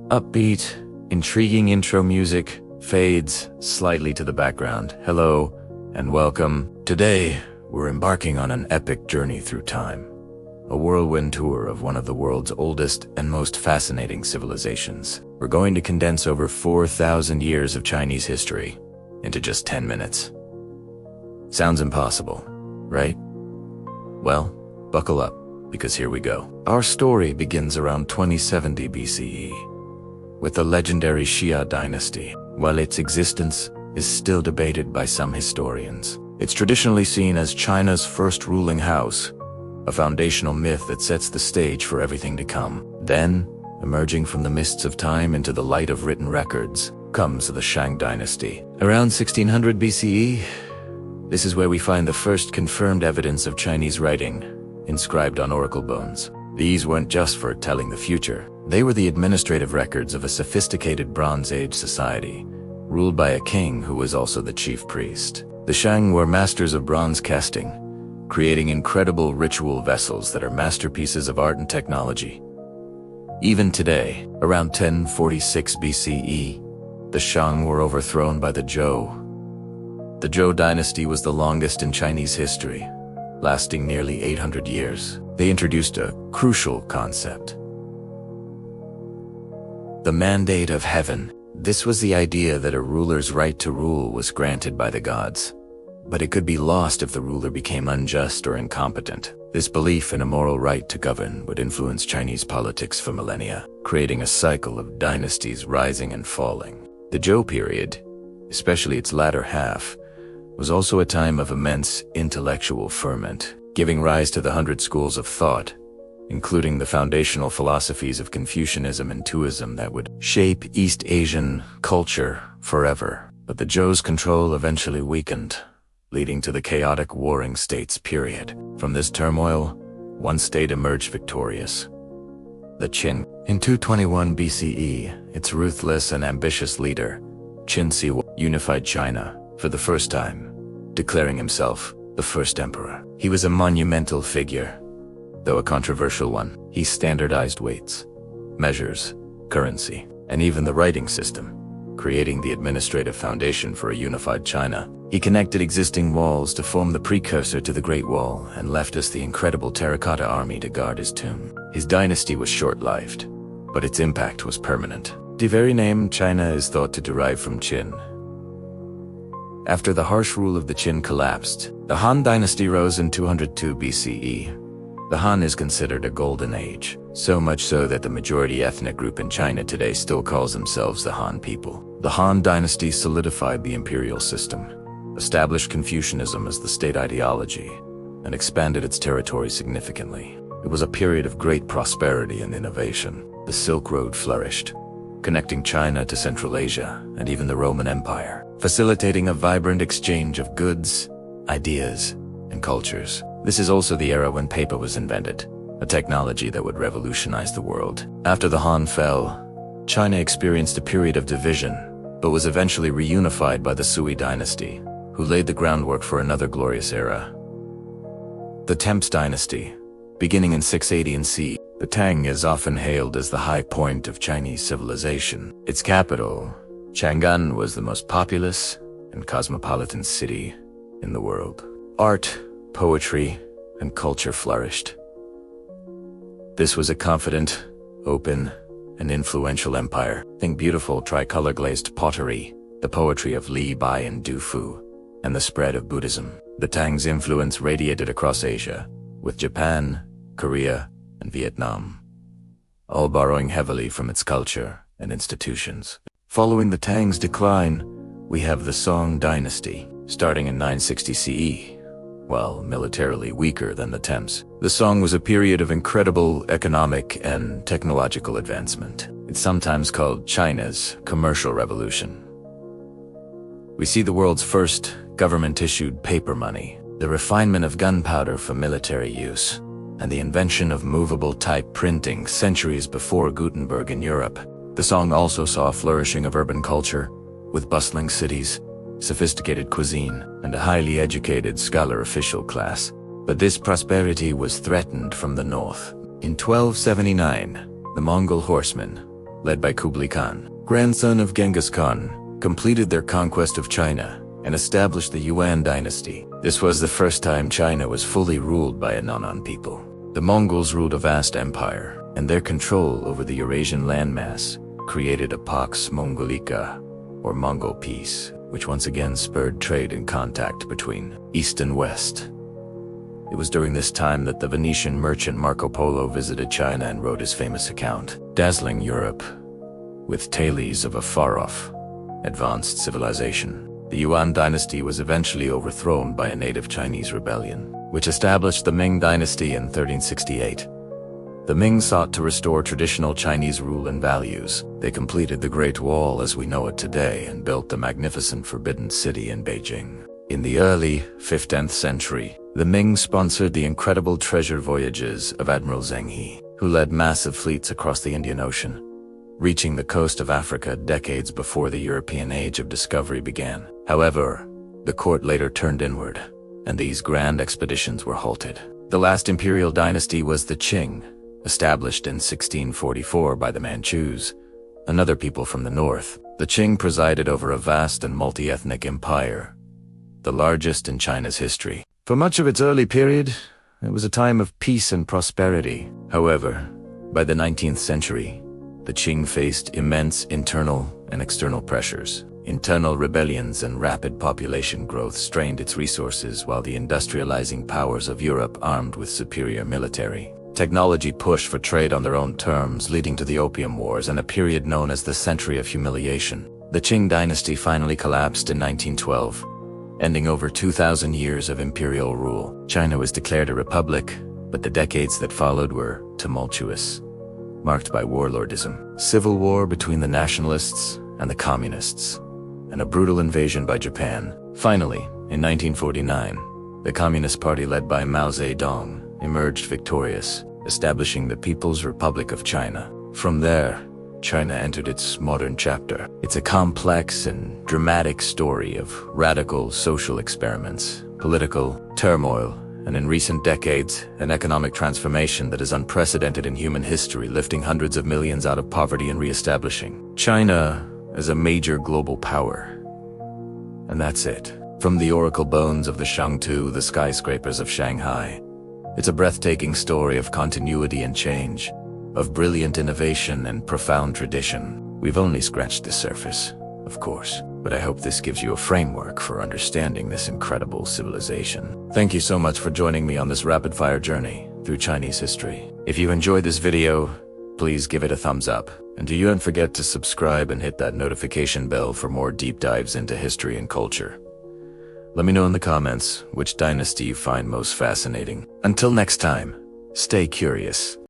Upbeat, intriguing intro music fades slightly to the background. Hello and welcome. Today, we're embarking on an epic journey through time. A whirlwind tour of one of the world's oldest and most fascinating civilizations. We're going to condense over 4,000 years of Chinese history into just 10 minutes. Sounds impossible, right? Well, buckle up, because here we go. Our story begins around 2070 BCE, with the legendary Xia Dynasty. While its existence is still debated by some historians, it's traditionally seen as China's first ruling house, a foundational myth that sets the stage for everything to come. Then, emerging from the mists of time into the light of written records, comes the Qing Dynasty. Around 1600 BCE, this is where we find the first confirmed evidence of Chinese writing, inscribed on oracle bones. These weren't just for telling the future. They were the administrative records of a sophisticated Bronze Age society, ruled by a king who was also the chief priest. The Qing were masters of bronze casting, creating incredible ritual vessels that are masterpieces of art and technology. Even today, around 1046 BCE, the Qing were overthrown by the Zhou. The Zhou Dynasty was the longest in Chinese history, lasting nearly 800 years. They introduced a crucial concept: the mandate of heaven. This was the idea that a ruler's right to rule was granted by the gods, but it could be lost if the ruler became unjust or incompetent. This belief in a moral right to govern would influence Chinese politics for millennia, creating a cycle of dynasties rising and falling. The Zhou period, especially its latter half, was also a time of immense intellectual ferment, giving rise to the 100 schools of thought, including the foundational philosophies of Confucianism and Taoism that would shape East Asian culture forever. But the Zhou's control eventually weakened, leading to the chaotic warring states period. From this turmoil, one state emerged victorious: the Qin. In 221 BCE, its ruthless and ambitious leader, Qin Shi, unified China for the first time, declaring himself the first emperor. He was a monumental figure, though a controversial one. He standardized weights, measures, currency, and even the writing system, creating the administrative foundation for a unified China. He connected existing walls to form the precursor to the Great Wall and left us the incredible terracotta army to guard his tomb. His dynasty was short-lived, but its impact was permanent. The very name China is thought to derive from Qin. After the harsh rule of the Qin collapsed, the Han Dynasty rose in 202 BCE. The Han is considered a golden age, so much so that the majority ethnic group in China today still calls themselves the Han people. The Han Dynasty solidified the imperial system, established Confucianism as the state ideology, and expanded its territory significantly. It was a period of great prosperity and innovation. The Silk Road flourished, connecting China to Central Asia and even the Roman Empire, facilitating a vibrant exchange of goods, ideas, and cultures. This is also the era when paper was invented, a technology that would revolutionize the world. After the Han fell, China experienced a period of division, but was eventually reunified by the Sui Dynasty, who laid the groundwork for another glorious era. The Tang Dynasty, beginning in 680 CE. The Tang is often hailed as the high point of Chinese civilization. Its capital, Chang'an, was the most populous and cosmopolitan city in the world. Art, poetry, and culture flourished. This was a confident, open, and influential empire. Think beautiful tricolor-glazed pottery, the poetry of Li Bai and Du Fu, and the spread of Buddhism. The Tang's influence radiated across Asia, with Japan, Korea, and Vietnam, all borrowing heavily from its culture and institutions. Following the Tang's decline, we have the Song Dynasty, starting in 960 CE. While militarily weaker than the Tang, the Song was a period of incredible economic and technological advancement. It's sometimes called China's commercial revolution. We see the world's first government-issued paper money, the refinement of gunpowder for military use, and the invention of movable type printing centuries before Gutenberg in Europe. The Song also saw a flourishing of urban culture, with bustling cities, sophisticated cuisine, and a highly educated scholar official class. But this prosperity was threatened from the north. In 1279, the Mongol horsemen, led by Kublai Khan, grandson of Genghis Khan, completed their conquest of China and established the Yuan Dynasty. This was the first time China was fully ruled by a non-Han people. The Mongols ruled a vast empire, and their control over the Eurasian landmass created a Pax Mongolica, or Mongol peace, which once again spurred trade and contact between East and West. It was during this time that the Venetian merchant Marco Polo visited China and wrote his famous account, dazzling Europe with tales of a far-off, advanced civilization. The Yuan Dynasty was eventually overthrown by a native Chinese rebellion, which established the Qing Dynasty in 1368. The Ming sought to restore traditional Chinese rule and values. They completed the Great Wall as we know it today and built the magnificent Forbidden City in Beijing. In the early 15th century, the Ming sponsored the incredible treasure voyages of Admiral Zheng He, who led massive fleets across the Indian Ocean, reaching the coast of Africa decades before the European Age of Discovery began. However, the court later turned inward, and these grand expeditions were halted. The last imperial dynasty was the Qing, established in 1644 by the Manchus, another people from the north. The Qing presided over a vast and multi-ethnic empire, the largest in China's history. For much of its early period, it was a time of peace and prosperity. However, by the 19th century, the Qing faced immense internal and external pressures. Internal rebellions and rapid population growth strained its resources, while the industrializing powers of Europe, armed with superior military technology, pushed for trade on their own terms, leading to the Opium Wars and a period known as the Century of Humiliation. The Qing Dynasty finally collapsed in 1912, ending over 2,000 years of imperial rule. China was declared a republic, but the decades that followed were tumultuous, marked by warlordism, civil war between the nationalists and the communists, and a brutal invasion by Japan. Finally, in 1949, the Communist Party led by Mao Zedong emerged victorious, establishing the People's Republic of China. From there, China entered its modern chapter. It's a complex and dramatic story of radical social experiments, political turmoil, and in recent decades, an economic transformation that is unprecedented in human history, lifting hundreds of millions out of poverty and reestablishing China as a major global power. And that's it. From the oracle bones of the Shang to the skyscrapers of Shanghai, it's a breathtaking story of continuity and change, of brilliant innovation and profound tradition. We've only scratched the surface, of course, but I hope this gives you a framework for understanding this incredible civilization. Thank you so much for joining me on this rapid-fire journey through Chinese history. If you enjoyed this video, please give it a thumbs up. And don't forget to subscribe and hit that notification bell for more deep dives into history and culture. Let me know in the comments which dynasty you find most fascinating. Until next time, stay curious.